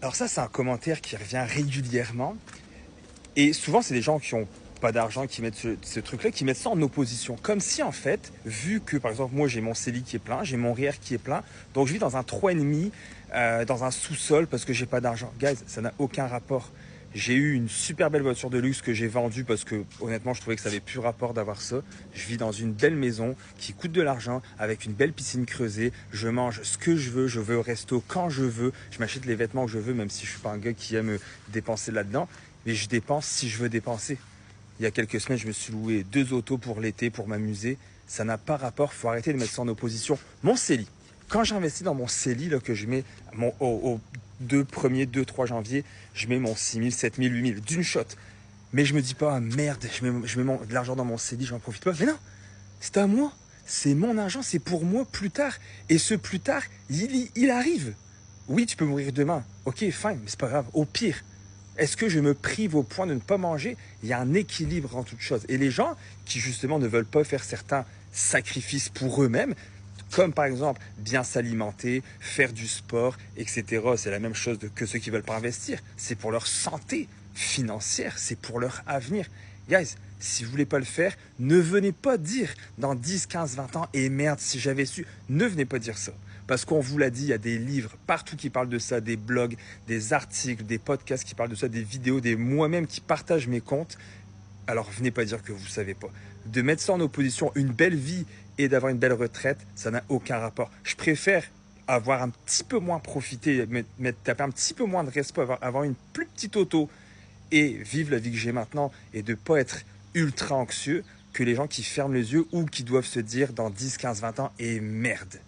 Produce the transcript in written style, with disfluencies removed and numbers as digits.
Alors ça, c'est un commentaire qui revient régulièrement. Et souvent, c'est des gens qui ont pas d'argent qui mettent ce truc-là, qui mettent ça en opposition. Comme si, en fait, vu que, par exemple, moi, j'ai mon CELI qui est plein, j'ai mon REER qui est plein, donc je vis dans un 3,5, dans un sous-sol parce que j'ai pas d'argent. Guys, ça n'a aucun rapport. J'ai eu une super belle voiture de luxe que j'ai vendue parce que, honnêtement, je trouvais que ça avait plus rapport d'avoir ça. Je vis dans une belle maison qui coûte de l'argent, avec une belle piscine creusée. Je mange ce que je veux au resto quand je veux. Je m'achète les vêtements que je veux, même si je suis pas un gars qui aime dépenser là-dedans. Mais je dépense si je veux dépenser. Il y a quelques semaines, je me suis loué 2 autos pour l'été pour m'amuser. Ça n'a pas rapport, faut arrêter de mettre ça en opposition. Mon CELI, quand j'investis dans mon CELI, là, que je mets au 2 janvier, je mets mon 6 000, 7 000, 8 000 d'une shot. Mais je me dis pas, ah, merde, je mets de l'argent dans mon CELI, j'en profite pas. Mais non, c'est à moi, c'est mon argent, c'est pour moi plus tard. Et ce plus tard, il arrive. Oui, tu peux mourir demain. Ok, fine, mais c'est pas grave. Au pire, est-ce que je me prive au point de ne pas manger? Il y a un équilibre en toute chose. Et les gens qui justement ne veulent pas faire certains sacrifices pour eux-mêmes, comme par exemple bien s'alimenter, faire du sport, etc. C'est la même chose que ceux qui ne veulent pas investir. C'est pour leur santé financière, c'est pour leur avenir. Guys, si vous ne voulez pas le faire, ne venez pas dire dans 10, 15, 20 ans, et merde, si j'avais su, ne venez pas dire ça. Parce qu'on vous l'a dit, il y a des livres partout qui parlent de ça, des blogs, des articles, des podcasts qui parlent de ça, des vidéos, des moi-même qui partagent mes comptes. Alors venez pas dire que vous ne savez pas. De mettre ça en opposition, une belle vie et d'avoir une belle retraite, ça n'a aucun rapport. Je préfère avoir un petit peu moins profité, taper un petit peu moins de respect, avoir une plus petite auto et vivre la vie que j'ai maintenant et de ne pas être ultra anxieux que les gens qui ferment les yeux ou qui doivent se dire dans 10, 15, 20 ans, et merde.